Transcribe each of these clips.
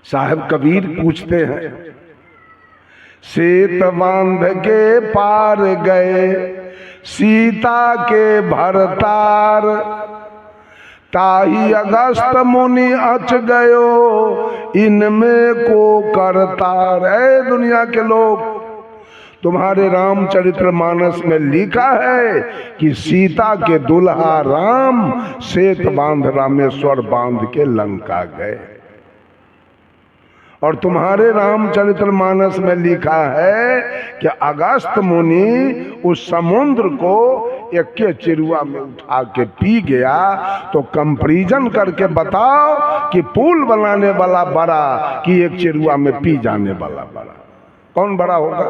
साहब कबीर पूछते हैं, सेत बांध के पार गए सीता के भरतार, ताही अगस्त मुनि अच गयो इनमें को करतार। है दुनिया के लोग, तुम्हारे रामचरित्र मानस में लिखा है कि सीता के दुल्हा राम सेत बांध रामेश्वर बांध के लंका गए, और तुम्हारे रामचरित्र मानस में लिखा है कि अगस्त मुनि उस समुद्र को एक के चिरुआ में उठा के पी गया। तो कंपैरिजन करके बताओ कि पुल बनाने वाला बड़ा कि एक चिरुआ में पी जाने वाला बड़ा, कौन बड़ा होगा?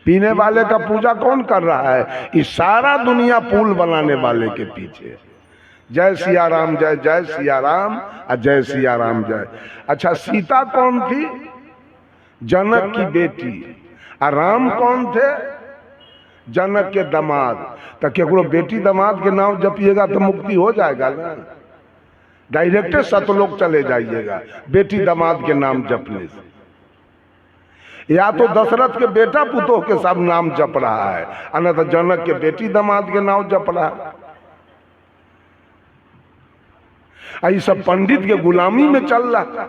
पीने वाले का पूजा कौन कर रहा है? इस सारा दुनिया पुल बनाने वाले के पीछे। जय सिया राम, जय जय सिया राम, जय सिया राम जय। अच्छा, सीता कौन थी? जनक की बेटी। और राम कौन थे? जनक के दामाद। तो केकरो बेटी दामाद के नाम जपिएगा तो मुक्ति हो जाएगा ना, डायरेक्ट सतलोक चले जाइएगा बेटी दामाद के नाम जपने से। या तो दशरथ के बेटा पुतोह के सब नाम जप रहा है, और तो जनक के बेटी दामाद के नाम जप रहा है। ये सब पंडित के गुलामी में चल रहा।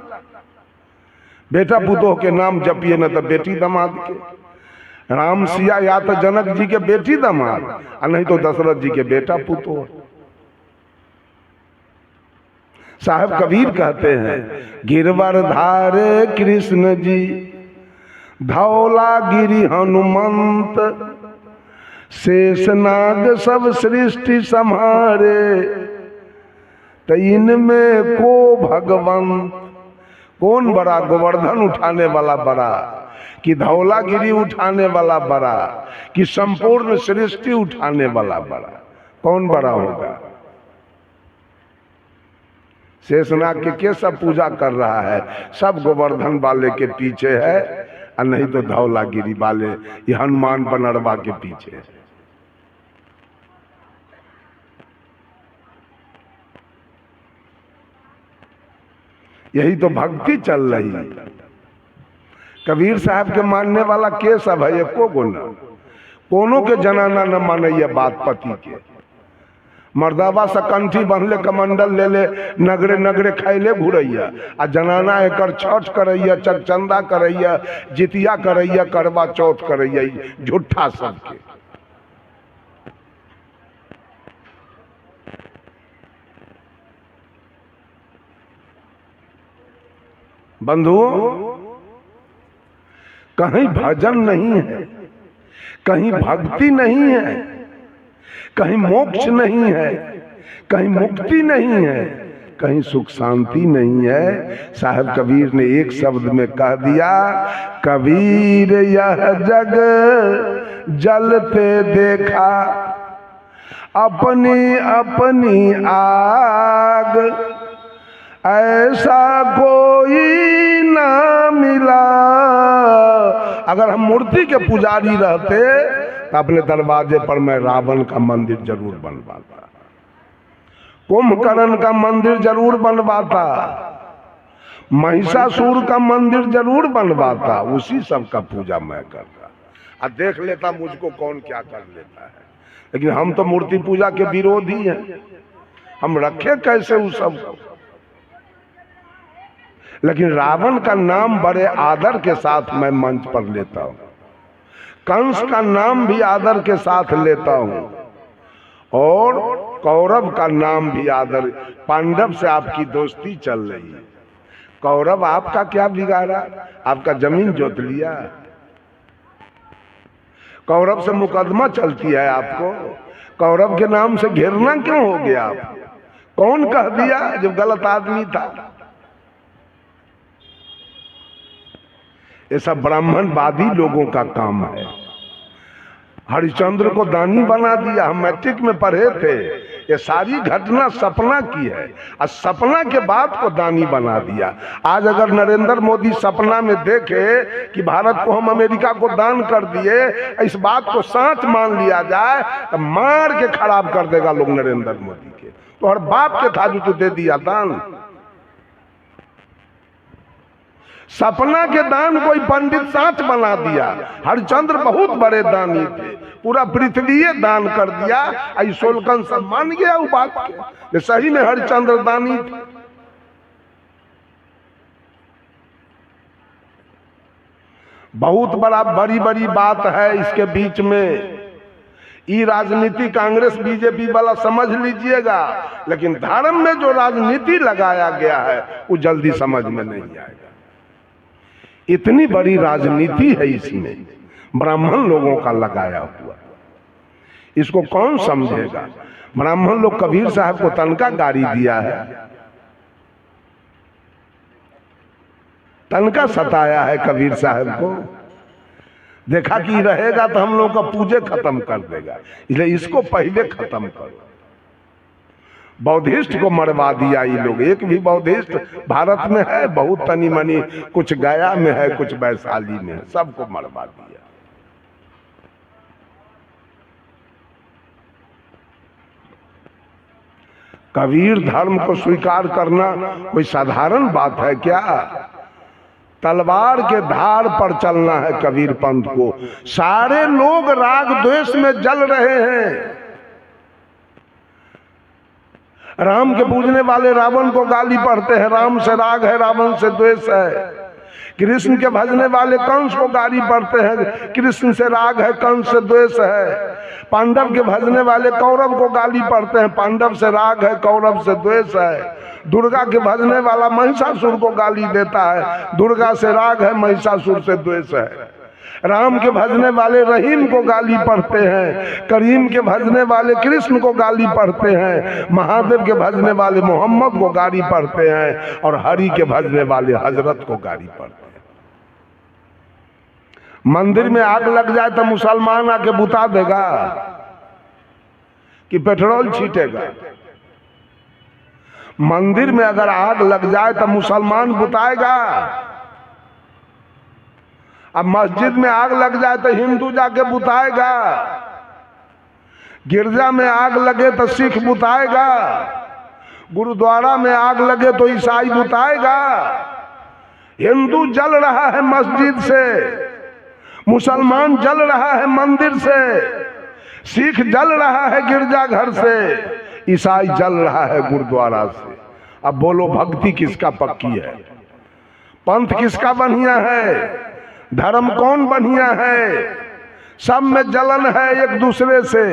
बेटा पुतोह के नाम जपिए न तो बेटी दामाद के। राम सिया या तो जनक जी के बेटी दामाद, और नहीं तो दशरथ जी के बेटा पुतोह। साहब कबीर कहते हैं, गिरवर धारे कृष्ण जी धौला गिरी हनुमंत, शेषनाग सब सृष्टि संहारे, तो इनमें को भगवंत। कौन बड़ा? गोवर्धन उठाने वाला बड़ा कि धौलागिरी उठाने वाला बड़ा कि संपूर्ण सृष्टि उठाने वाला बड़ा? कौन बड़ा होगा? शेषनाग के सब पूजा कर रहा है, सब गोवर्धन वाले के पीछे है, और नहीं तो धौलागिरी वाले ये हनुमान बनरवा के पीछे है। यही तो भक्ति चल रही है। कबीर साहब के मानने वाला के सब है? एको गुना कोनो के जनाना न माने ये बात पति के। मर्दावा से कंठी बंधले कमंडल ले ले नगरे नगरे खाइले घुरैया, आ जनाना एकर छठ करैया, चकचंदा करैया, जितिया करैया, करवा चौथ करैया, झूठा सबके। बंधुओं, कहीं भजन नहीं है, कहीं भक्ति नहीं है, कहीं मोक्ष नहीं है, कहीं मुक्ति नहीं है, कहीं सुख शांति नहीं है। साहब कबीर ने एक शब्द में कह दिया, कबीर यह जग जलते देखा अपनी अपनी आग, ऐसा कोई ना मिला। अगर हम मूर्ति के पुजारी रहते तो अपने दरवाजे पर मैं रावण का मंदिर जरूर बनवाता, कुंभकर्ण का मंदिर जरूर बनवाता, महिषासुर का मंदिर जरूर बनवाता, उसी सब का पूजा मैं करता और देख लेता मुझको कौन क्या कर लेता है। लेकिन हम तो मूर्ति पूजा के विरोधी हैं, हम रखे कैसे उस सब को। लेकिन रावण का नाम बड़े आदर के साथ मैं मंच पर लेता हूं, कंस का नाम भी आदर के साथ लेता हूं, और कौरव का नाम भी आदर। पांडव से आपकी दोस्ती चल रही है, कौरव आपका क्या बिगाड़ा? आपका जमीन जोत लिया। कौरव से मुकदमा चलती है आपको, कौरव के नाम से घेरना क्यों हो गया आपको? कौन कह दिया जब गलत आदमी था? ये सब ब्राह्मणवादी लोगों का काम है। हरिश्चंद्र को दानी बना दिया, हम मैट्रिक में पढ़े थे। ये सारी घटना सपना की है, और सपना के बाद को दानी बना दिया। आज अगर नरेंद्र मोदी सपना में देखे कि भारत को हम अमेरिका को दान कर दिए, इस बात को सच मान लिया जाए तो मार के खराब कर देगा लोग नरेंद्र मोदी के। तो हर बाप के था जो दे दिया दान। सपना के दान कोई पंडित साच बना दिया। हरिश्चंद्र बहुत बड़े दानी थे, पूरा पृथ्वी दान कर दिया। आई सोलकन सब मान गया वो बात के, सही में हरिश्चंद्र दानी थे। बहुत बड़ी बड़ी बात है इसके बीच में। ये राजनीति कांग्रेस बीजेपी वाला समझ लीजिएगा, लेकिन धर्म में जो राजनीति लगाया गया है वो जल्दी समझ में नहीं आएगा। इतनी बड़ी राजनीति है इसमें, ब्राह्मण लोगों का लगाया हुआ। इसको कौन समझेगा? ब्राह्मण लोग कबीर साहब को तनका गाड़ी दिया है, तनका सताया है कबीर साहब को। देखा कि रहेगा तो हम लोग का पूजे खत्म कर देगा, इसलिए इसको पहले खत्म करो। बौद्धिस्ट को मरवा दिया ये लोग। एक भी बौद्धिस्ट भारत में है? बहुत तनी मनी, कुछ गया में है, कुछ वैशाली में है, सबको मरवा दिया। कबीर धर्म को स्वीकार करना कोई साधारण बात है क्या? तलवार के धार पर चलना है कबीर पंथ को। सारे लोग राग द्वेष में जल रहे हैं। राम के पूजने वाले रावण को गाली पढ़ते हैं, राम से राग है, रावण से द्वेष है। कृष्ण के भजने वाले कंस को गाली पढ़ते हैं, कृष्ण से राग है, कंस से द्वेष है। पांडव के भजने वाले कौरव को गाली पढ़ते हैं, पांडव से राग है, कौरव से द्वेष है। दुर्गा के भजने वाला महिषासुर को गाली देता है, दुर्गा से राग है, महिषासुर से द्वेष है। राम के भजने वाले रहीम को गाली पढ़ते हैं, करीम के भजने वाले कृष्ण को गाली पढ़ते हैं, महादेव के भजने वाले मोहम्मद को गाली पढ़ते हैं, और हरि के भजने वाले हजरत को गाली पढ़ते हैं। मंदिर में आग लग जाए तो मुसलमान आके बुता देगा कि पेट्रोल छीटेगा? मंदिर में अगर आग लग जाए तो मुसलमान बुताएगा। अब मस्जिद में आग लग जाए तो हिंदू जाके बुताएगा, गिरजा में आग लगे तो सिख बुताएगा, गुरुद्वारा में आग लगे तो ईसाई बुताएगा। हिंदू जल रहा है मस्जिद से, मुसलमान जल रहा है मंदिर से, सिख जल रहा है गिरजाघर से, ईसाई जल रहा है गुरुद्वारा से। अब बोलो भक्ति किसका पक्की है? पंथ किसका बढ़िया है? धर्म कौन बढ़िया है? सब में जलन है एक दूसरे से।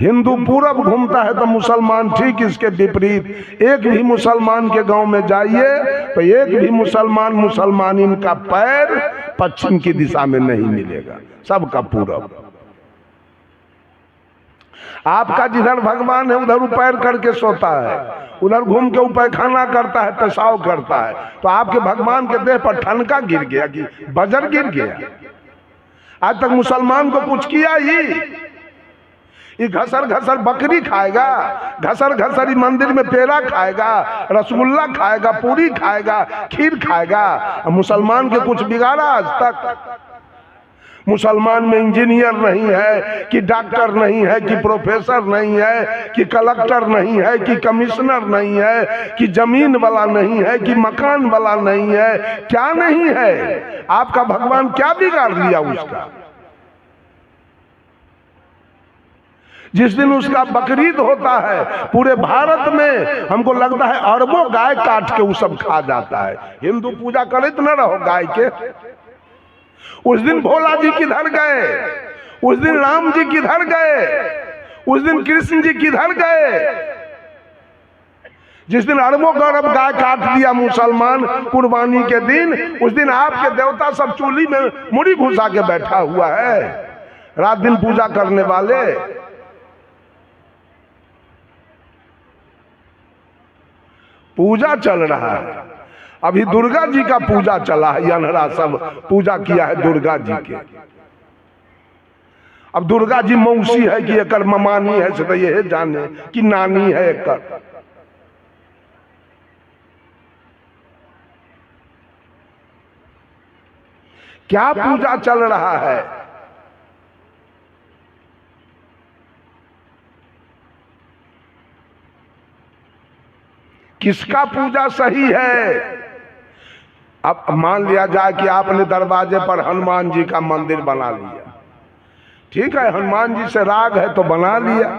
हिंदू पूरब घूमता है तो मुसलमान ठीक इसके विपरीत। एक भी मुसलमान के गांव में जाइए तो एक भी मुसलमान का पैर पश्चिम की दिशा में नहीं मिलेगा, सबका पूरब। आपका जिधर भगवान है उधर वो पैर करके सोता है, उधर घूम के वो पैखाना करता है, पेशाब करता है, तो आपके भगवान के देह पर ठनका गिर गया कि बजर गिर गया? आज तक मुसलमान को कुछ किया ही? ये घसर घसर बकरी खाएगा, घसर घसर ही मंदिर में पेड़ा खाएगा, रसगुल्ला खाएगा, पूरी खाएगा, खीर खाएगा। मुसलमान के कुछ बिगाड़ा आज तक? मुसलमान में इंजीनियर नहीं है कि डॉक्टर नहीं है कि प्रोफेसर नहीं है कि कलेक्टर नहीं है कि कमिश्नर नहीं है कि जमीन वाला नहीं है कि मकान वाला नहीं है, क्या नहीं है? आपका भगवान क्या बिगाड़ लिया उसका? जिस दिन उसका बकरीद होता है पूरे भारत में हमको लगता है अरबों गाय काट के वो सब खा जाता है। हिंदू पूजा करे तो न रहो गाय के। उस दिन भोला जी किधर गए? उस दिन राम जी किधर गए? उस दिन कृष्ण जी किधर गए? जिस दिन अरबों का अरब गाय काट दिया मुसलमान कुर्बानी के दिन, उस दिन आपके देवता सब चूल्ही में मुड़ी घुसा के बैठा हुआ है, रात दिन पूजा करने वाले। पूजा चल रहा है, अभी दुर्गा जी का पूजा चला है, अनहरा सब पूजा किया है दुर्गा जी के। अब दुर्गा जी मौसी है कि एकर ममानी है से तो ये जाने कि नानी है एकर। क्या पूजा चल रहा है? किसका पूजा सही है? अब मान लिया जाए कि आपने दरवाजे पर हनुमान जी का मंदिर बना लिया, ठीक है, हनुमान जी से राग है तो बना लिया,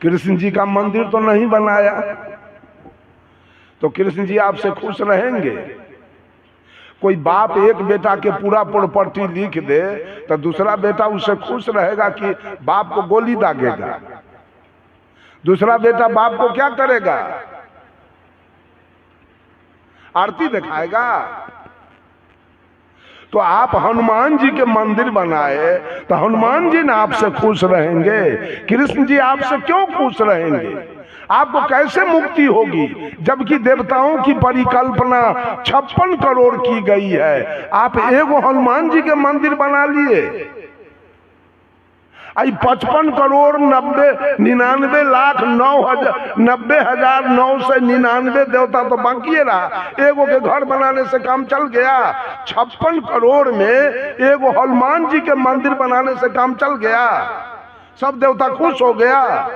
कृष्ण जी का मंदिर तो नहीं बनाया, तो कृष्ण जी आपसे खुश रहेंगे? कोई बाप एक बेटा के पूरा प्रॉपर्टी लिख दे तो दूसरा बेटा उससे खुश रहेगा कि बाप को गोली दागेगा? दूसरा बेटा बाप को क्या करेगा? आरती दिखाएगा? तो आप हनुमान जी के मंदिर बनाए तो हनुमान जी ना आपसे खुश रहेंगे? कृष्ण जी आपसे क्यों खुश रहेंगे? आपको कैसे मुक्ति होगी जबकि देवताओं की परिकल्पना 56 करोड़ की गई है, आप एगो हनुमान जी के मंदिर बना लिए। आई 55 करोड़ 99 लाख 90,999 देवता तो बाकी रहा, एगो के घर बनाने से काम चल गया। 56 करोड़ में एगो हनुमान जी के मंदिर बनाने से काम चल गया, सब देवता खुश हो गया।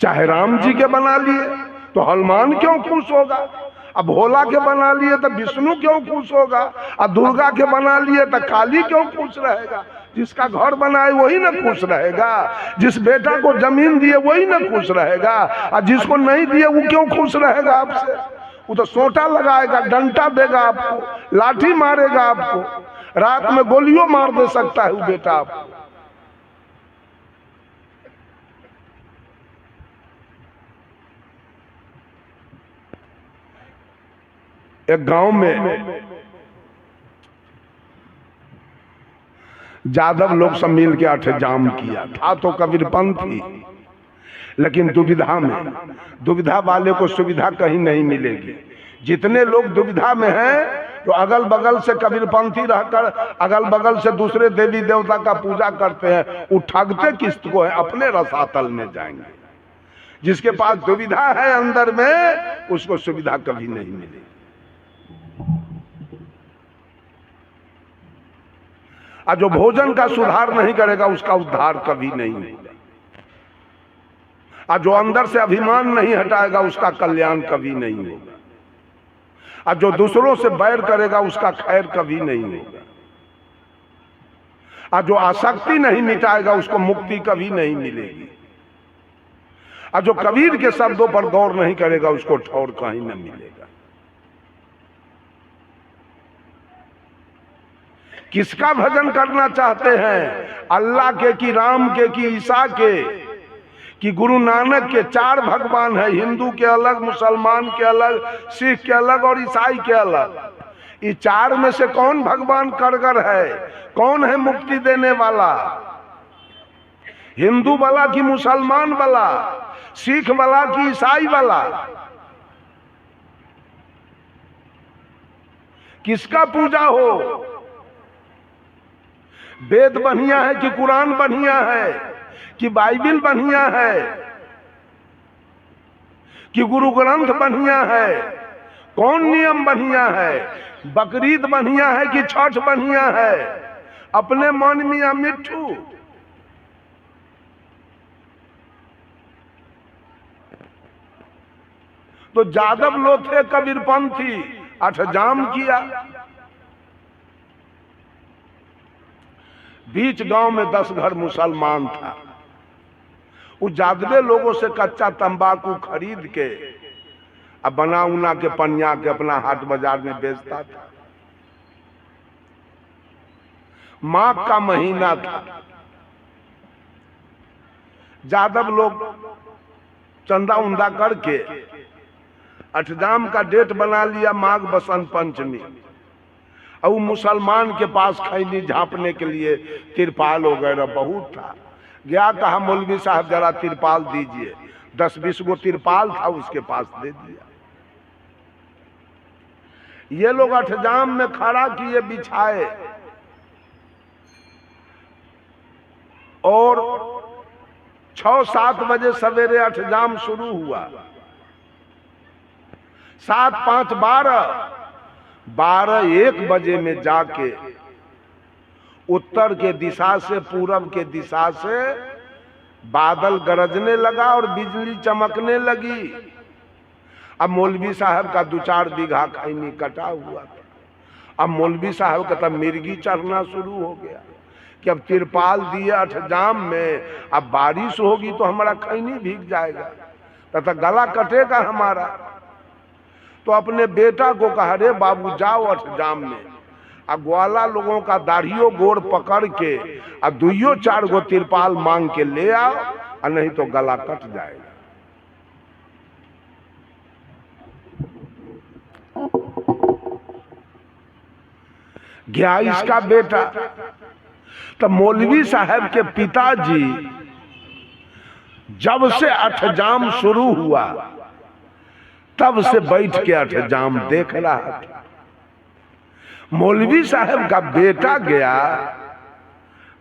चाहे राम जी के बना लिए तो हनुमान क्यों खुश होगा, अब भोला के बना लिए तो विष्णु क्यों खुश होगा, और दुर्गा के बना लिए तो काली क्यों खुश रहेगा? जिसका घर बनाए वही ना खुश रहेगा, जिस बेटा को जमीन दिए वही ना खुश रहेगा, और जिसको नहीं दिए वो क्यों खुश रहेगा आपसे? वो तो सोटा लगाएगा, डंडा देगा आपको, लाठी मारेगा आपको, रात में गोलियों मार दे सकता है वो बेटा आपको। एक गांव में यादव लोग सब मिल के अठजाम किया था, तो कबीरपंथी, लेकिन दुविधा में, दुविधा वाले को सुविधा कहीं नहीं मिलेगी। जितने लोग दुविधा में हैं तो अगल बगल से कबीरपंथी रहकर अगल बगल से दूसरे देवी देवता का पूजा करते हैं, वो ठगते किस्त को है, अपने रसातल में जाएंगे। जिसके पास दुविधा है अंदर में उसको सुविधा कभी नहीं मिलेगी। और जो भोजन का सुधार नहीं करेगा उसका उद्धार कभी नहीं होगा, और जो अंदर से अभिमान नहीं हटाएगा उसका कल्याण कभी नहीं होगा, और जो दूसरों से बैर करेगा उसका खैर कभी नहीं होगा, और जो आसक्ति नहीं मिटाएगा उसको मुक्ति कभी नहीं मिलेगी, और जो कबीर के शब्दों पर गौर नहीं करेगा उसको ठौर कहीं न मिलेगा। किसका भजन करना चाहते हैं? अल्लाह के कि राम के कि ईसा के कि गुरु नानक के? 4 भगवान है, हिंदू के अलग, मुसलमान के अलग, सिख के अलग और ईसाई के अलग। ये 4 में से कौन भगवान कारगर है? कौन है मुक्ति देने वाला? हिंदू वाला कि मुसलमान वाला? सिख वाला कि ईसाई वाला? किसका पूजा हो? वेद बढ़िया है कि कुरान बढ़िया है कि बाइबिल बढ़िया है कि गुरु ग्रंथ बढ़िया है? कौन नियम बढ़िया है? बकरीद बढ़िया है कि छठ बढ़िया है? अपने मन मियां मिट्ठू। तो यादव लोग थे कबीरपंथी, अठजाम किया। बीच गांव में 10 घर मुसलमान था, वो यादवे लोगों से कच्चा तंबाकू खरीद के अब बना उना के पनिया के अपना हाट बाजार में बेचता था। माघ का महीना था, यादव लोग चंदा उंदा करके अठजाम का डेट बना लिया, माघ बसंत पंचमी। और मुसलमान के पास खैनी झांपने के लिए तिरपाल वगैरह बहुत था। गया, कहा मौलवी साहब जरा तिरपाल दीजिए, 10-20 गो तिरपाल था उसके पास, दे दिया। ये लोग अठजाम में खड़ा किए बिछाए, और 6-7 बजे सवेरे अठजाम शुरू हुआ। 7, 5, 12, 1 बजे में जाके उत्तर के दिशा से, पूरब के दिशा से बादल गरजने लगा और बिजली चमकने लगी। अब मौलवी साहब का 2-4 बीघा खैनी कटा हुआ था। अब मौलवी साहब का तब मिर्गी चढ़ना शुरू हो गया कि अब तिरपाल दिए अठजाम में, अब बारिश होगी तो हमारा खैनी भीग जाएगा, तथा गला कटेगा हमारा। तो अपने बेटा को कहा, रे बाबू जाओ अठजाम में, अब ग्वाला लोगों का दाढ़ियों गोड़ पकड़ के अब 2-4 गो तिरपाल मांग के ले आओ, और नहीं तो गला कट जाएगा। गया इसका बेटा। तो मौलवी साहब के पिताजी जब से अठजाम शुरू हुआ तब से बैठ के अठजाम देख रहा था। मौलवी साहब का बेटा गया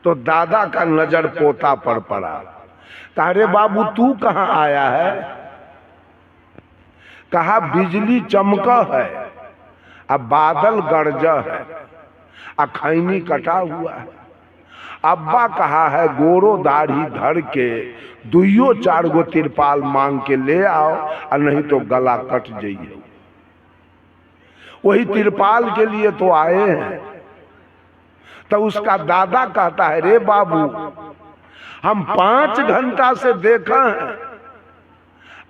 तो दादा का नजर पोता पर पड़ा। कहा, रे बाबू तू कहां आया है? कहा, बिजली चमका है, अब बादल गरजा है, अब खैनी कटा हुआ है। अब्बा कहा है गोरो दाढ़ी धर के 2-4 गो तिरपाल मांग के ले आओ, और नहीं तो गला कट जाइए। वही तिरपाल के लिए तो आए हैं। तो उसका दादा कहता है, रे बाबू हम 5 घंटा से देखा है,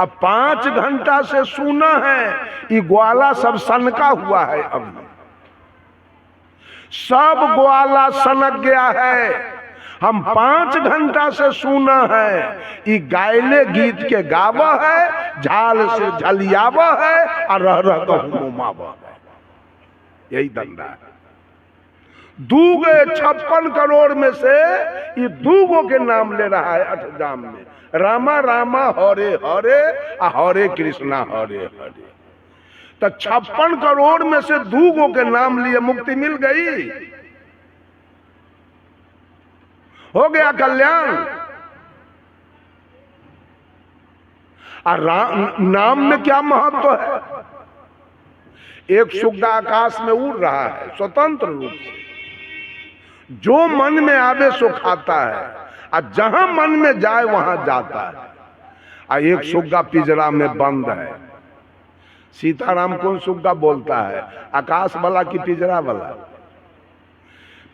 अब 5 घंटा से सुना है, ये ग्वाला सब सनका हुआ है, अभी सब ग्वाला सनक गया है। हम 5 घंटा से सुना है, ये गायले गीत के गावा है, झाल से झलियावा है, और रह रह कर घुमावा है। यही धंधा है। 56 करोड़ में से ये 2 के नाम ले रहा है अठजाम में, रामा रामा हरे हरे, हरे कृष्णा हरे हरे। तो 56 करोड़ में से 2 के नाम लिए मुक्ति मिल गई, हो गया कल्याण। और नाम में क्या महत्व है? एक सुग्गा आकाश में उड़ रहा है स्वतंत्र रूप से, जो मन में आवे सो खाता है, और जहां मन में जाए वहां जाता है। और एक सुग्गा पिंजरा में बंद है। सीताराम कौन सुग्गा बोलता है? आकाश वाला की पिंजरा वाला?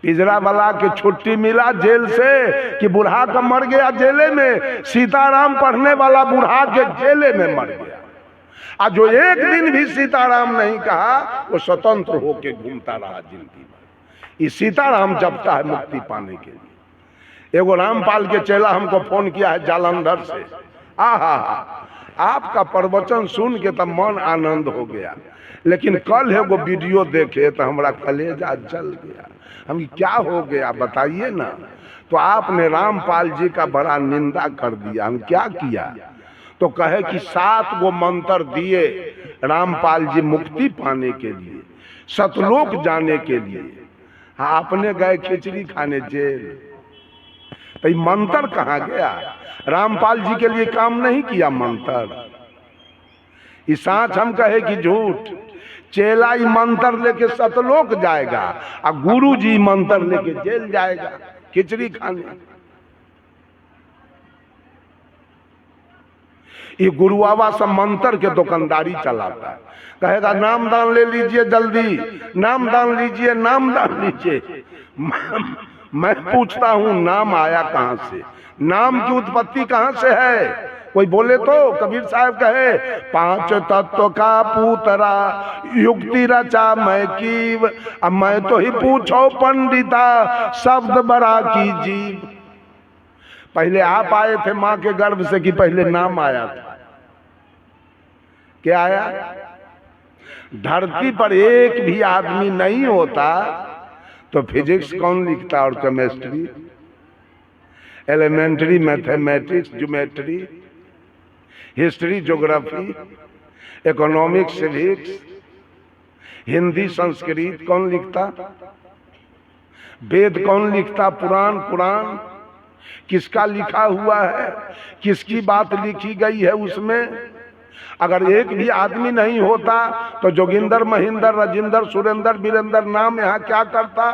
पिंजरा वाला के छुट्टी मिला जेल से कि बुढ़ा का मर गया जेले में, सीताराम पढ़ने वाला बुढ़ा के जेले में मर गया। और जो एक दिन भी सीताराम नहीं कहा वो स्वतंत्र होके घूमता रहा जिंदगी में। ये सीताराम जपता है मुक्ति पाने के लिए। एगो रामपाल के चेला हमको फोन किया है जालंधर से। आहा, आपका प्रवचन सुन के तो मन आनंद हो गया, लेकिन कल है वो वीडियो देखे तो हमारा कलेजा जल गया। हम क्या हो गया बताइए ना? तो आपने रामपाल जी का बड़ा निंदा कर दिया। हम क्या किया? तो कहे कि 7 गो मंत्र दिए रामपाल जी मुक्ति पाने के लिए, सतलोक जाने के लिए। हाँ, आपने गए खिचड़ी खाने जेल। तो ये मंत्र कहाँ गया? रामपाल जी के लिए काम नहीं किया मंत्र। ये साँच हम कहे कि झूठ। चेला ही मंत्र लेके सतलोक जाएगा और गुरु जी मंत्र लेके जेल जाएगा खिचड़ी खाने। ये गुरुआवा सब मंत्र के दुकानदारी चलाता है। कहेगा नाम दान ले लीजिए जल्दी, नाम दान लीजिए, नाम दान लीजिए। मैं पूछता हूँ नाम आया कहाँ से? नाम की उत्पत्ति कहाँ से है? कोई बोले तो कबीर साहब कहे 5 तत्व का पूतरा युक्ति रचा मैं कीव, अब मैं तो ही पूछो पंडिता शब्द बड़ा की जीव। पहले आप आए थे माँ के गर्भ से कि पहले नाम आया था? क्या आया? धरती पर एक भी आदमी नहीं होता तो फिजिक्स कौन लिखता और chemistry, elementary mathematics, geometry, history, geography, economics, civics, Hindi, Sanskrit कौन लिखता? वेद कौन लिखता? पुराण, पुराण किसका लिखा हुआ है? किसकी बात लिखी गई है उसमें? अगर एक भी आदमी नहीं होता तो जोगिंदर, महेंद्र, राजेंद्र, सुरेंद्र, वीरेंद्र नाम यहाँ क्या करता?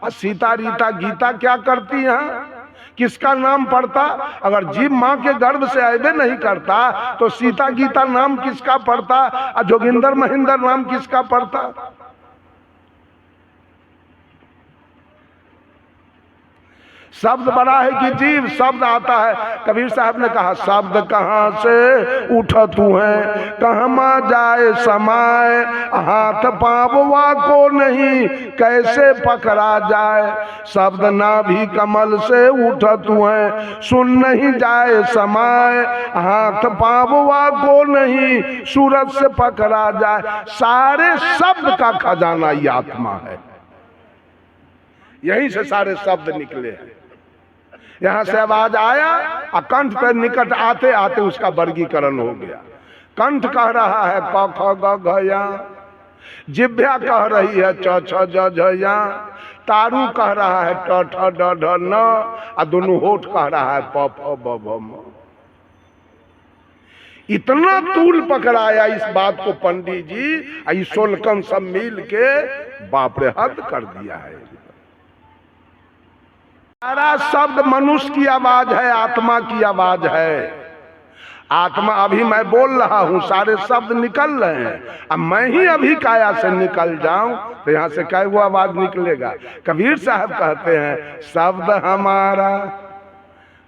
और सीता, रीता, गीता क्या करती यहाँ? किसका नाम पढ़ता? अगर जीव माँ के गर्भ से आए नहीं करता तो सीता गीता नाम किसका पढ़ता? और जोगिंदर महेंद्र नाम किसका पढ़ता? शब्द बड़ा है कि जीव? शब्द आता है। कबीर साहब ने कहा शब्द कहाँ से उठा तू है, कहमा जाए समाए, हाथ पाववा को नहीं कैसे पकड़ा जाए। शब्द नाभि कमल से उठा तू है, सुन नहीं जाए समाए, हाथ पाववा को नहीं सूरत से पकड़ा जाए। सारे शब्द का खजाना ये आत्मा है, यहीं से सारे शब्द निकले हैं। यहां से आवाज आया और कंठ पर निकट आते आते उसका वर्गीकरण हो गया। कंठ कह रहा है क ख ग घ या, जिह्वा कह रही है च छ ज झ या, तारू कह रहा है ट ठ ड ढ न, और दोनों होठ कह रहा है प फ ब भ म। इतना तूल पकड़ाया इस बात को पंडित जी, सोलकन सब मिल के बाप रे हद कर दिया है। सारा शब्द मनुष्य की आवाज है, आत्मा की आवाज है। आत्मा अभी मैं बोल रहा हूं, सारे शब्द निकल रहे हैं। अब मैं ही अभी काया से निकल जाऊं तो यहां से क्या वो आवाज निकलेगा? कबीर साहब कहते हैं शब्द हमारा,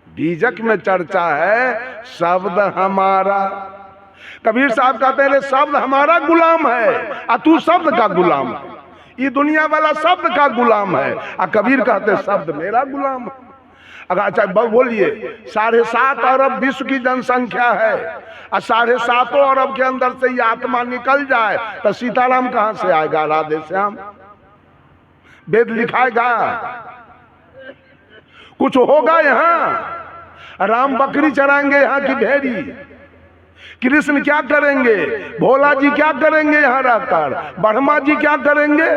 बीजक में चर्चा है शब्द हमारा। कबीर साहब कहते हैं शब्द हमारा गुलाम है और तू शब्द का गुलाम है। ये दुनिया वाला शब्द का गुलाम है और कबीर कहते शब्द मेरा गुलाम है। अगर अच्छा बोलिए 7.5 अरब विश्व की जनसंख्या है और 7.5 अरब के अंदर से ये आत्मा निकल जाए तो सीताराम कहां से आएगा? राधे श्याम वेद लिखाएगा? कुछ होगा यहाँ? राम बकरी चराएंगे यहाँ की भेड़ी? कृष्ण क्या करेंगे? भोला जी क्या करेंगे यहां रहकर? ब्रह्मा जी क्या करेंगे?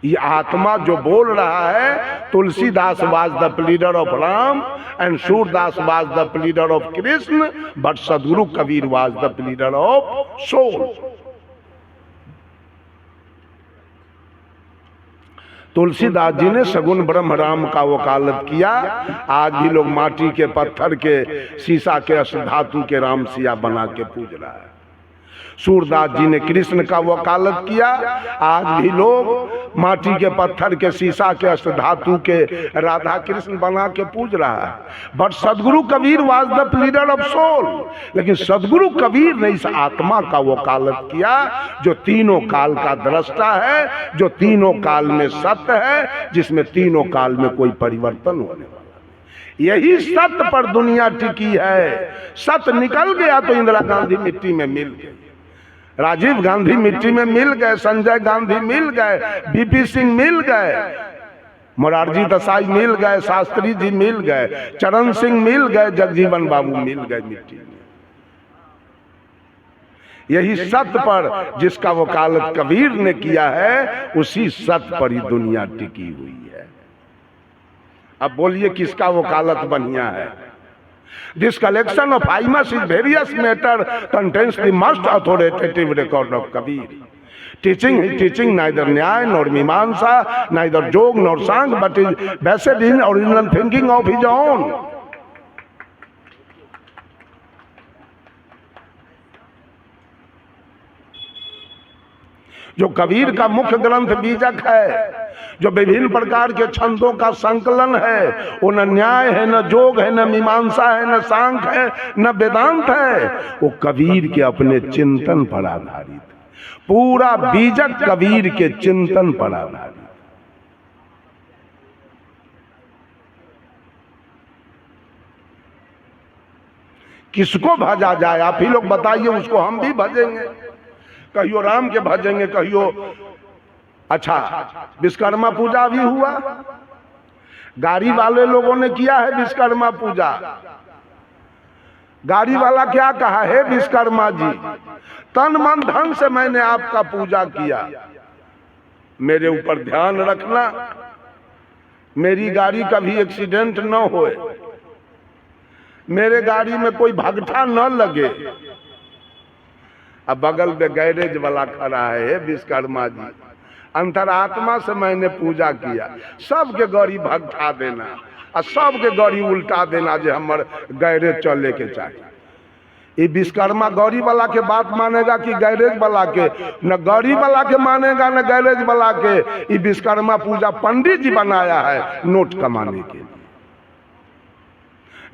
ये आत्मा जो बोल रहा है, Tulsidas was the pleader of Ram and Surdas was the pleader of Krishna, but Sadguru Kabir was the pleader of soul. Tulsidas ji ने सगुन ब्रह्म राम का वकालत किया। आज भी लोग माटी के पत्थर के शीशा के अष्ट धातु के राम सिया बना के पूज रहा है। सूरदास जी ने कृष्ण का वकालत किया। आज भी लोग माटी के पत्थर के शीशा के अष्ट धातु के राधा कृष्ण बना के पूज रहा है। But Sadguru Kabir was the pleader of soul. लेकिन सदगुरु कबीर ने इस आत्मा का वकालत किया जो तीनों काल का दृष्टा है, जो तीनों काल में सत्य है, जिसमें तीनों काल में कोई परिवर्तन होने वाला। यही सत्य पर दुनिया टिकी है। सत्य निकल गया तो इंदिरा गांधी मिट्टी में मिल गई, राजीव गांधी मिट्टी में मिल गए, संजय गांधी मिल गए, बीपी सिंह मिल गए, मोरारजी देसाई मिल गए, शास्त्री जी मिल गए, चरण सिंह मिल गए, जगजीवन बाबू मिल गए मिट्टी में। यही सत्य पर जिसका वकालत कबीर ने किया है, उसी सत्य पर ही दुनिया टिकी हुई है। अब बोलिए किसका वकालत बढ़िया है? This collection of famous is various matter contains the most authoritative record of Kabir. Teaching neither Nyaya nor Mimamsa, neither Jog nor Sang, but is based in original thinking of his own. जो कबीर का मुख्य ग्रंथ बीजक है, जो विभिन्न प्रकार के छंदों का संकलन है, वो न न्याय है, न जोग है, न मीमांसा है, न सांख्य है, न वेदांत है, वो कबीर के अपने चिंतन पर आधारित। पूरा बीजक कबीर के चिंतन पर आधारित। किसको भजा जाए? आप ही लोग बताइए। उसको हम भी भजेंगे, कहियो राम के भजेंगे, कहियो अच्छा विश्वकर्मा पूजा भी हुआ, गाड़ी वाले लोगों ने किया है विश्वकर्मा पूजा। गाड़ी वाला क्या कहा है? विश्वकर्मा जी, तन मन धन से मैंने आपका पूजा किया, मेरे ऊपर ध्यान रखना, मेरी गाड़ी कभी एक्सीडेंट न होए, मेरे गाड़ी में कोई भगठा न लगे। अब बगल में गैरेज वाला खड़ा है, विश्वकर्मा जी, अंतरात्मा से मैंने पूजा किया, सबके गौरी भगठा देना और सबके गौरी उल्टा देना जे हमर गैरेज चले के चाहिए। ये विश्वकर्मा गौरी वाला के बात मानेगा कि गैरेज वाला के? न गौरी वाला के मानेगा न गैरेज वाला के। ये विश्वकर्मा पूजा पंडित जी बनाया है नोट कमाने के लिए।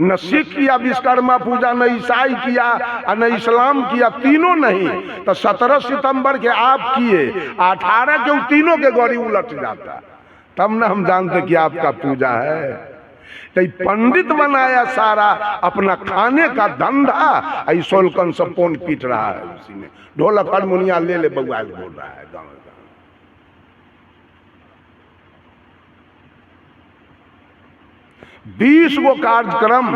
न सिख किया विश्वकर्मा पूजा, न ईसाई किया और न इस्लाम किया, तीनों नहीं। तो 17 सितंबर के आप किए, 18 के तीनों के गौरी उलट जाता, तब न हम जानते कि आपका पूजा है। तो पंडित बनाया सारा अपना खाने का धंधा, सोलकन से पोन पीट रहा है उसी में, ढोलक हारमोनिया ले ले बउआ बोल रहा है गाँव। 20 गो कार्यक्रम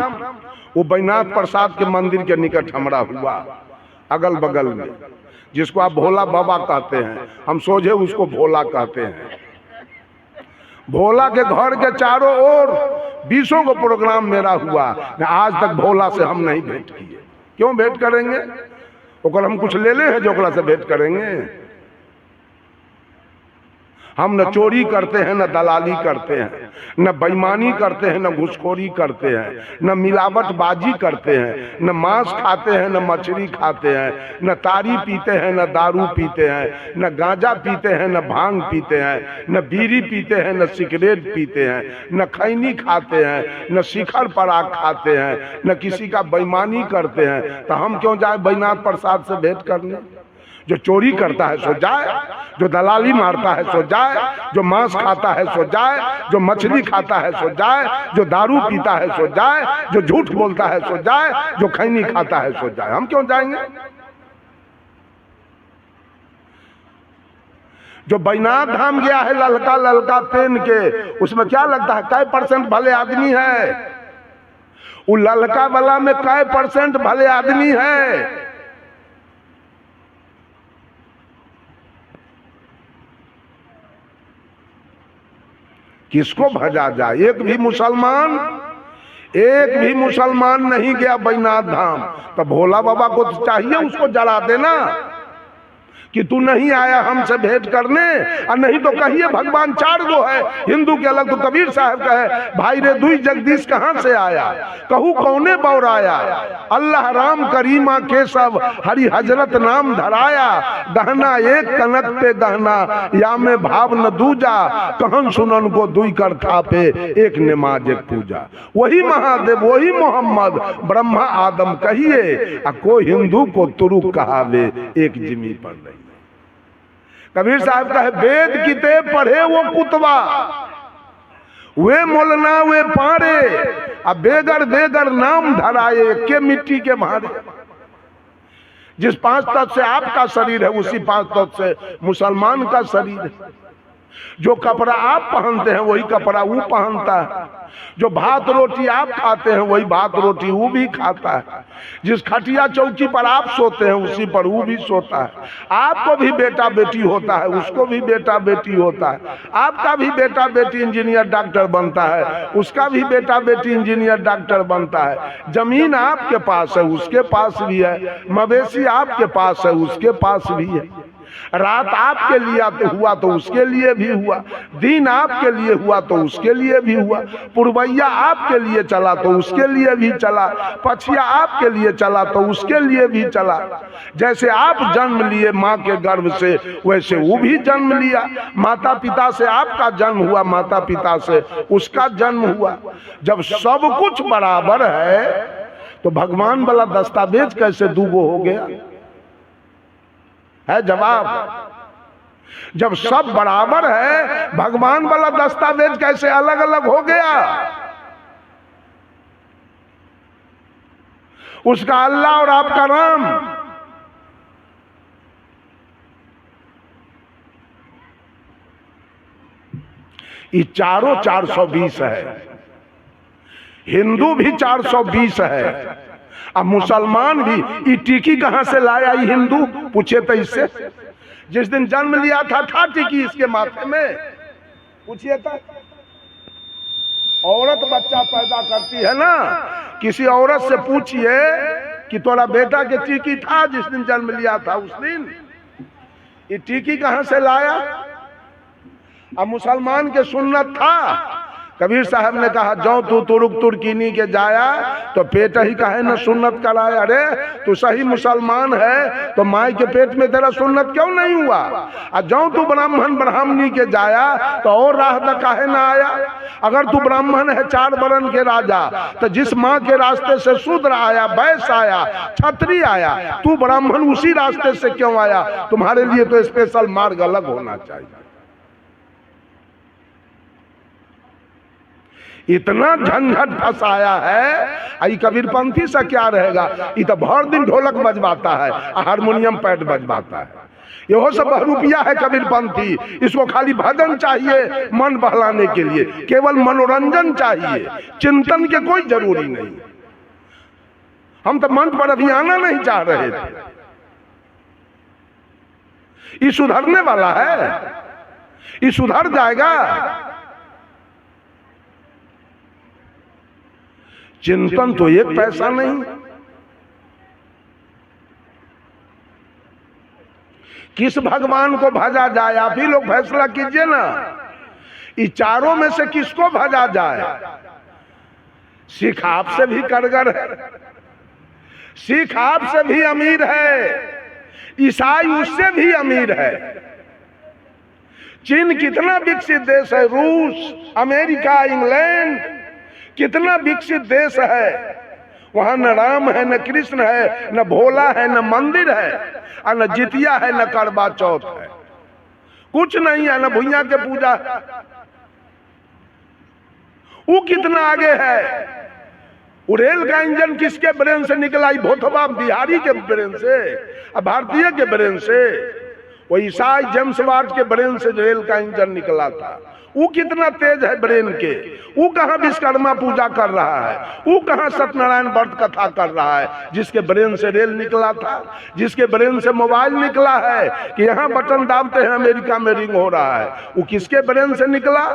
वो बैजनाथ प्रसाद के मंदिर के निकट हमरा हुआ, अगल बगल में, जिसको आप भोला बाबा कहते हैं, हम सोझे उसको भोला कहते हैं। भोला के घर के चारों ओर 20 गो प्रोग्राम मेरा हुआ। आज तक भोला से हम नहीं भेंट किए। क्यों भेंट करेंगे? ओकर हम कुछ ले ले हैं जो ओकरा से भेंट करेंगे? हम न चोरी करते हैं, न दलाली करते हैं, न बेईमानी करते हैं, न घूसखोरी करते हैं, न मिलावटबाजी करते हैं, न मांस खाते हैं, न मछली खाते हैं, न तारी पीते हैं, न दारू पीते हैं, न गांजा पीते हैं, न भांग पीते हैं, न बीड़ी पीते हैं, न सिगरेट पीते हैं, न खैनी खाते हैं, न शिखर पराग खाते हैं, न किसी का बेईमानी करते हैं। तो हम क्यों जाए बैजनाथ प्रसाद से भेंट करने? जो चोरी करता है सो जाए, जो दलाली मारता है सो जाए, जो मांस खाता है सो जाए, जो मछली खाता है सो जाए, जो दारू पीता है सो जाए, जो झूठ बोलता है सो जाए, जो खैनी खाता है सो जाए। हम क्यों जाएंगे? जो बैजनाथ धाम गया है ललका ललका पेन के, उसमें क्या लगता है कै % भले आदमी है? वो ललका वाला में कै % भले आदमी है? किसको भजा जाए? एक भी मुसलमान नहीं गया बैजनाथ धाम। तो भोला बाबा को तो चाहिए उसको जला देना कि तू नहीं आया हमसे भेंट करने, और नहीं तो कहिए भगवान 4 गो है, हिंदू के अलग। तो कबीर साहब कहे भाई रे दुई जगदीश कहाँ से आया, कहू कौने बौराया, अल्लाह राम करीमा के सब हरि हजरत नाम धराया, गहना एक कनक पे गहना या में भाव न दूजा, कहन सुनन को दुई कर थापे एक नमाज एक पूजा। वही महादेव वही मोहम्मद ब्रह्मा आदम कहिए, आ कोई हिंदू को तुरुक कहावे एक जिमी पर नहीं। कबीर साहब का है वेद किते पढ़े वो कुतवा, वे मोलना वे पारे, अब बेगर बेगर नाम धराए के मिट्टी के मारे। जिस 5 तत्व से आपका शरीर है उसी 5 तत्व से मुसलमान का शरीर है। जो कपड़ा आप पहनते हैं वही कपड़ा वो पहनता है, जो भात रोटी आप खाते हैं वही भात रोटी वो भी खाता है, जिस खटिया चौकी पर आप सोते हैं उसी पर वो भी सोता है। आपको भी बेटा बेटी होता है, उसको भी बेटा बेटी होता है। आपका भी बेटा बेटी इंजीनियर डॉक्टर बनता है, उसका भी बेटा बेटी इंजीनियर डॉक्टर बनता है। जमीन आपके पास है उसके पास भी है, मवेशी आपके पास है उसके पास भी है। रात आपके लिए हुआ तो उसके लिए भी हुआ, दिन आपके लिए हुआ तो उसके लिए भी हुआ, पुरवैया आपके लिए चला तो उसके लिए भी चला, पछिया आपके लिए चला तो उसके लिए भी चला। जैसे आप जन्म लिए माँ के गर्भ से, वैसे वो भी जन्म लिया। माता पिता से आपका जन्म हुआ, माता पिता से उसका जन्म हुआ। जब सब कुछ बराबर है तो भगवान वाला दस्तावेज कैसे दूगो हो गया है जवाब। जब सब बराबर है भगवान वाला दस्तावेज कैसे अलग अलग हो गया? उसका अल्लाह और आपका राम। ये चारों 420 है, हिंदू भी 420 है, अब मुसलमान भी। ये टिकी कहां से लाया ये हिंदू? पूछे तो इससे। जिस दिन जन्म लिया था टिकी इसके माथे में? पूछिए तो। औरत बच्चा पैदा करती है ना, किसी औरत से पूछिए कि तोरा बेटा के टिकी था जिस दिन जन्म लिया था उस दिन, ये टिकी कहां से लाया? अब मुसलमान के सुन्नत था, कबीर साहब ने कहा जो तू तुरुक तुर्कीनी के जाया तो पेट ही कहे न सुन्नत कराया। अरे तू सही मुसलमान है तो माई के पेट में तेरा सुन्नत क्यों नहीं हुआ? और जो तू ब्राह्मण ब्राह्मणी के जाया तो और राह द काहे ना आया? अगर तू ब्राह्मण है 4 वर्ण के राजा तो जिस माँ के रास्ते से शूद्र आया, वैश्य आया, क्षत्रिय आया, तू ब्राह्मण उसी रास्ते से क्यों आया? तुम्हारे लिए तो स्पेशल मार्ग अलग होना चाहिए। इतना झंझट फंसाया है। आई कबीरपंथी से क्या रहेगा? ये तो भर दिन ढोलक बजवाता है, हारमोनियम पैड बजवाता है, यहो सब बहरूपिया है कबीरपंथी। इसको खाली भजन चाहिए मन बहलाने के लिए, केवल मनोरंजन चाहिए, चिंतन के कोई जरूरी नहीं। हम तो मंच पर अभी आना नहीं चाह रहे थे। ये सुधरने वाला है, ये सुधर जाएगा। चिंतन तो एक पैसा नहीं। किस भगवान को भजा जाए? आप ही लोग फैसला कीजिए ना। इस चारों में से किसको भजा जाए? सिख आपसे भी करगर है, सिख आपसे भी अमीर है, ईसाई उससे भी अमीर है। चीन कितना विकसित देश है, रूस, अमेरिका, इंग्लैंड कितना विकसित देश है। वहां न राम है, न कृष्ण है, न भोला है, न मंदिर है, और न जितिया है, न करवा चौथ है, कुछ नहीं है, न भुइया के पूजा। वो कितना आगे है। वो रेल का इंजन किसके ब्रेन से निकला? भोथबा बिहारी के ब्रेन से, भारतीय के ब्रेन से। वो ईसाई जेम्स वाट के ब्रेन से रेल का इंजन निकला था। वो कितना तेज है ब्रेन के। वो कहाँ विश्वकर्मा पूजा कर रहा है, वो कहाँ सत्यनारायण व्रत कथा कर रहा है, जिसके ब्रेन से रेल निकला था, जिसके ब्रेन से मोबाइल निकला है कि यहाँ बटन दाबते हैं अमेरिका में रिंग हो रहा है। वो किसके ब्रेन से निकला?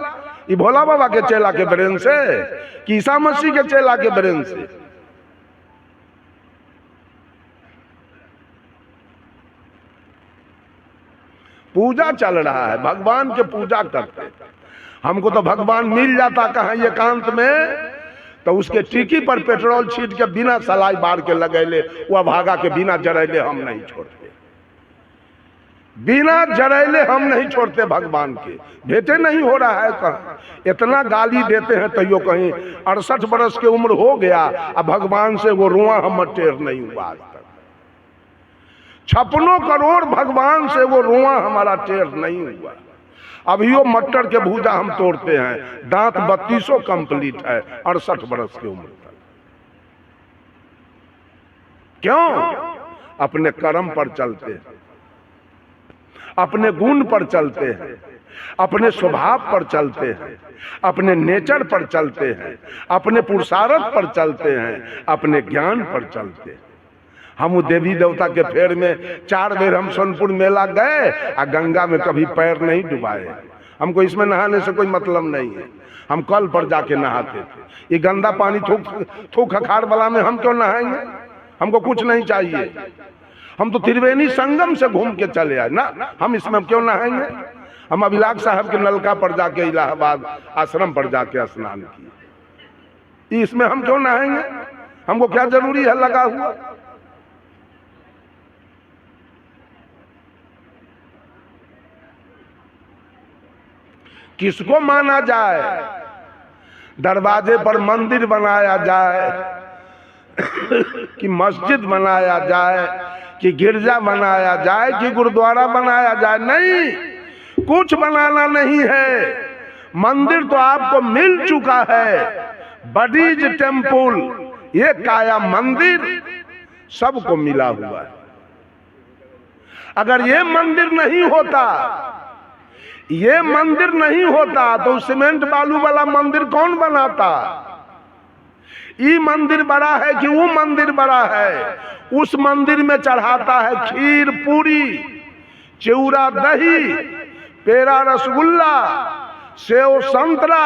ये भोला बाबा के चेला के ब्रेन से कि ईसा मसीह के चेला के ब्रेन से? पूजा चल रहा है, भगवान के पूजा करते। हमको तो भगवान मिल जाता कहाँ एकांत में, तो उसके टीकी पर पेट्रोल छीट के बिना सलाई बार के लगैले, वह भागा के बिना जरैले हम नहीं छोड़ते, बिना जरैले हम नहीं छोड़ते भगवान के। भेंटे नहीं हो रहा है कहाँ। इतना गाली देते हैं तो यो कहीं 68 बरस की उम्र हो गया, अब भगवान से वो रुआ हम टेर नहीं हुआ आज तक। 56 करोड़ भगवान से वो रुआ हमारा टेर नहीं हुआ। अभी वो मटर के भूजा हम तोड़ते हैं, दांत 3200 कंप्लीट है 68 बरस की उम्र तक। क्यों? अपने कर्म पर चलते हैं, अपने गुण पर चलते हैं, अपने स्वभाव पर चलते हैं, अपने नेचर पर चलते हैं, अपने पुरुषार्थ पर चलते हैं, अपने ज्ञान पर चलते हैं। हम देवी देवता के फेर में 4 बेर हम सोनपुर मेला गए और गंगा में कभी पैर नहीं डुबाए। हमको इसमें नहाने से कोई मतलब नहीं है, हम कल पर जाके नहाते थे। ये गंदा पानी थूक अखाड़ वाला में हम क्यों नहाएंगे? हमको कुछ नहीं चाहिए। हम तो त्रिवेणी संगम से घूम के चले आए ना, हम इसमें क्यों नहाएंगे? हम अभिलाष साहब के नलका पर जाके इलाहाबाद आश्रम पर जाके स्नान किए, इसमें हम क्यों नहाएंगे? हमको क्या जरूरी है लगा हुआ? किसको माना जाए? दरवाजे पर मंदिर बनाया जाए कि मस्जिद बनाया जाए कि गिरजा बनाया जाए कि गुरुद्वारा बनाया जाए? नहीं, कुछ बनाना नहीं है। मंदिर तो आपको मिल चुका है, बडीज टेम्पल, ये काया मंदिर सबको मिला हुआ है। अगर ये मंदिर नहीं होता, ये मंदिर नहीं होता तो सीमेंट बालू वाला मंदिर कौन बनाता? ये मंदिर बड़ा है कि वो मंदिर बड़ा है? उस मंदिर में चढ़ाता है खीर पूरी, चिवड़ा दही, पेड़ा रसगुल्ला, सेव संतरा,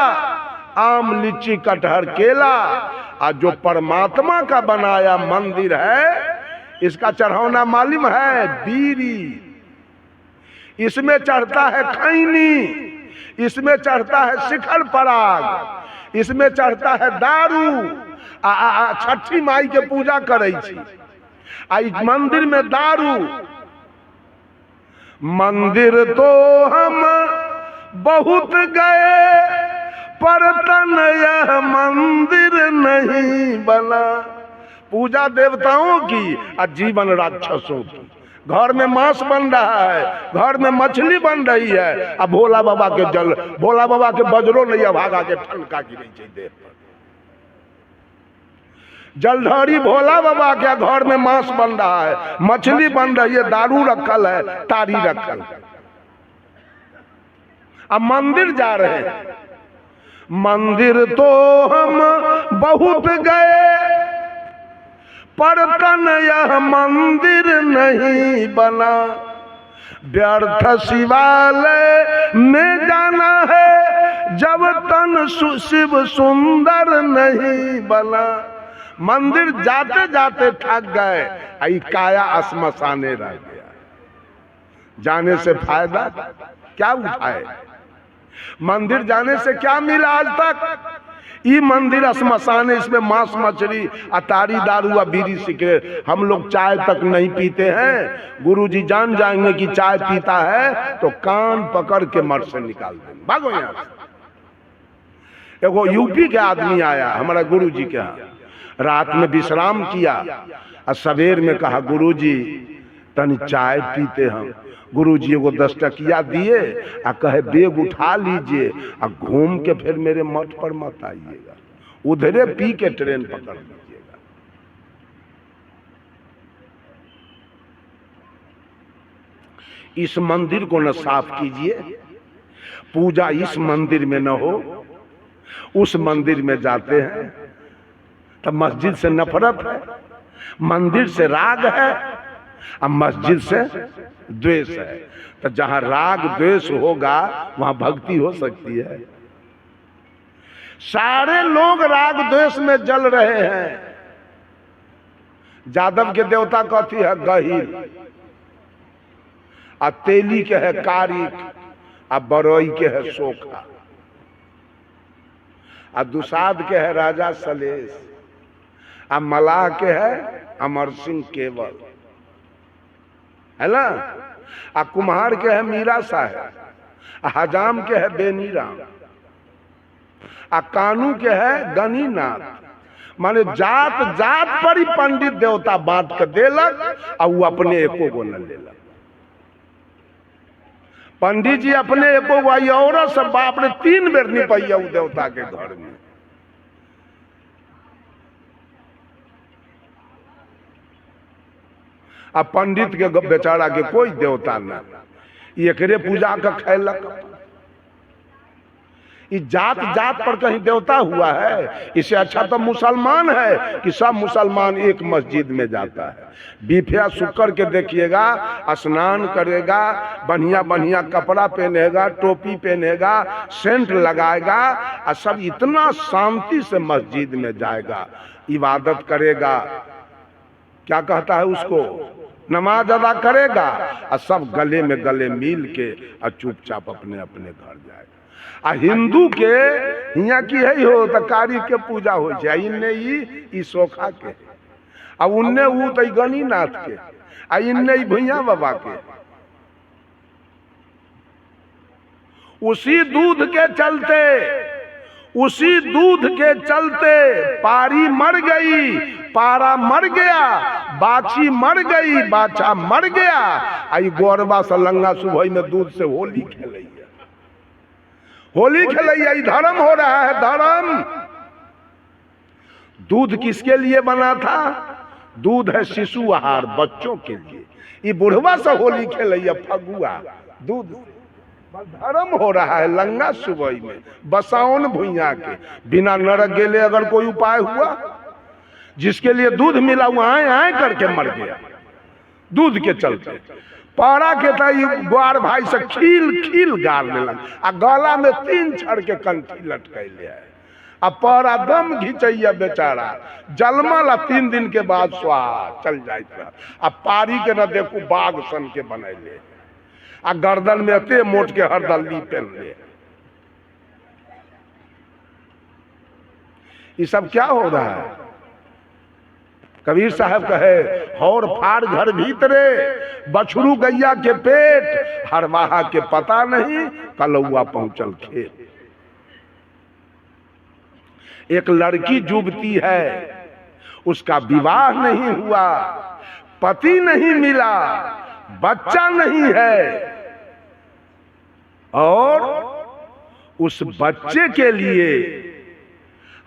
आम लीची कटहर केला। और जो परमात्मा का बनाया मंदिर है, इसका चढ़ाना मालूम है? बीरी। इसमें चढ़ता है खैनी, इसमें चढ़ता है शिखर पराग, इसमें चढ़ता है दारू। छठी माई के पूजा करे छी, मंदिर में दारू। मंदिर तो हम बहुत गए पर तन यह मंदिर नहीं बना। पूजा देवताओं की और जीवन राक्षसों की। घर में मांस बन रहा है, घर में मछली बन रही है, अब भोला बाबा के भोला बाबा के बजरो नहीं भागा के ठनका गिरे देह पर। जलधारी भोला बाबा के घर में मांस बन रहा है, मछली बन रही है, दारू रखल है, तारी रखल है। अब मंदिर जा रहे हैं। मंदिर तो हम बहुत गए पर तन यह मंदिर नहीं बना। व्यर्थ शिवालय में जाना है जब तन शिव सुंदर नहीं बना। मंदिर जाते जाते थक गए, आई काया श्मशाने रह गया। जाने से फायदा क्या उठाए? मंदिर जाने से क्या मिला आज तक? ये मंदिर श्मशान है, इसमें मांस मछली अतारी दारू और बीड़ी सिगरेट। हम लोग चाय तक नहीं पीते हैं। गुरुजी जान जाएंगे कि चाय पीता है तो कान पकड़ के मर से निकाल देंगे। भागो यहाँ से। एगो यूपी के आदमी आया हमारा गुरुजी के यहाँ, रात में विश्राम किया और सवेर में कहा गुरुजी तनी चाय पीते हम। गुरुजी को 10 टकिया दिए और कहे बेग उठा लीजिए और घूम के फिर मेरे मठ पर मत आइएगा, उधरे पी के ट्रेन पकड़ लीजिएगा। इस मंदिर को न साफ कीजिए, पूजा इस मंदिर में न हो। उस मंदिर में जाते हैं तो मस्जिद से नफरत है, मंदिर से राग है और मस्जिद से द्वेष है। तो जहां राग द्वेष होगा वहां भक्ति हो सकती है। सारे लोग राग द्वेष में जल रहे हैं। जादव के देवता कथी है? गहिर। आ तेली के है कारिक, आ बरई के है सोखा, आ दुसाद के है राजा सलेश, आ मलाह के है अमर सिंह केवल, है ना। आ कुम्हार के है मीरा साहब, आ हजाम के है बेनी राम, आ कानू के है गनीनाथ। माने जात जात पर ही पंडित देवता बांट के देलक और वो अपने एको गो न लेलक। पंडित जी अपने एको गो और सब बाप ने 3 बेर निपैया देवता के घर में। अब पंडित के बेचारा के कोई देवता न, एकरे पूजा का खैलक। जात जात पर कहीं देवता हुआ है? इससे अच्छा तो मुसलमान है कि सब मुसलमान एक मस्जिद में जाता है। बीफिया शुक्र के देखिएगा, स्नान करेगा, बढ़िया बढ़िया कपड़ा पहनेगा, टोपी पहनेगा, सेंट लगाएगा और सब इतना शांति से मस्जिद में जाएगा, इबादत करेगा। क्या कहता है उसको? नमाज अदा करेगा और सब गले में गले मिल के और चुपचाप अपने अपने घर जाएगा। आ हिंदू के यहाँ की है हो तो कारी के पूजा हो जाए, इन्ने ई सोखा के, अब उन्ने वो तो गनीनाथ के, आ इन्ने भैया बाबा के। उसी दूध के चलते पारी मर गई, पारा मर गया, बाछी मर गई, बाछा मर गया। आई गोरबा सलंगा सुबह में दूध से होली खेलैया, होली खेलैया। धर्म हो रहा है, धर्म। दूध किसके लिए बना था? दूध है शिशु आहार, बच्चों के लिए। ये बुढ़वा से होली खेलैया, फगुआ दूध। धर्म हो रहा है लंगा सुबह में, बसाउन भुइया के। बिना नरक गेले अगर कोई उपाय हुआ, जिसके लिए दूध मिला वो आए आए करके मर गया दूध के चलते। पारा के ग्वार भाई से खील गार लेलन आ गला में 3 छड़ के कंठी लटकैले है। अब पारा दम घिचैया बेचारा, जलमल 3 दिन के बाद स्वाहा चल जाइत रहा। अब पारी के न देखू बाघ सन के बनैले आ गर्दन में एते मोट के हरदल्ली पहन ले। ये सब क्या हो रहा है? कबीर साहब कहे, और फाड़ घर भीतरे, बछरू गैया के पेट, हरवाहा के पता नहीं, कलौआ पहुंचल खेत। एक लड़की जुबती है, उसका विवाह नहीं हुआ, पति नहीं मिला, बच्चा नहीं है, और उस बच्चे के लिए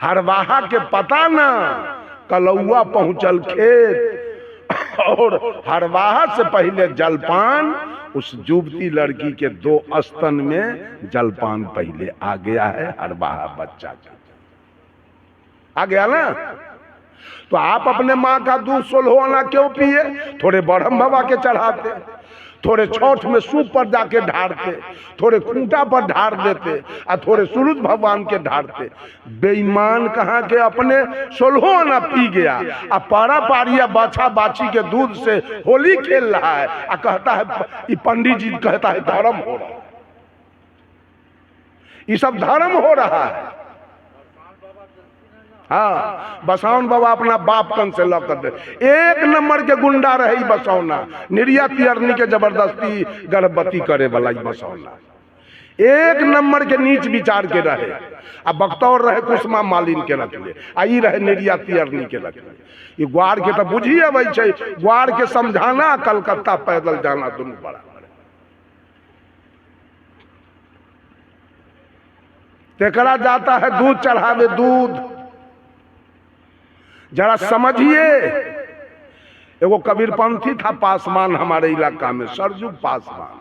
हरवाहा के पता ना, कलौआ पहुंचल खेत, और हरवाहा से पहले जलपान उस जुबती लड़की के 2 स्तन में जलपान पहले आ गया है, हरवाहा बच्चा का आ गया ना। तो आप अपने माँ का दूध 16 आना क्यों पिए? थोड़े ब्रह्म बाबा के चढ़ाते, थोड़े छठ में सूप पर जाके ढारते, थोड़े खूंटा पर ढार देते, और थोड़े सूरज भगवान के ढारते। बेईमान कहाँ के अपने 16 आना पी गया, और पारा पारिया बाछा बाछी के दूध से होली खेल रहा है, और कहता है, पंडित जी कहता है धर्म हो रहा है। ये सब धर्म हो रहा है। हाँ, बसौन बाबा अपना बाप कन से लौक दे, 1 नंबर के गुंडा रही बसौना, निर्या तियरनी के जबरदस्ती गर्भवती करे वाला बसौना, 1 नंबर के नीच विचार के रहे। अब बख्तौर रहे कुसमा मालिन के रखले, आई रहे निर्या तियरनी के रखले। ये ग्वार के तो बुझी अब ग्वार के समझाना, कलकत्ता पैदल जाना दोनों बराबर। तेकरा जाता है दूध चढ़ावे, दूध जरा समझिए। एगो कबीरपंथी था पासवान हमारे इलाका में, सरजू पासवान,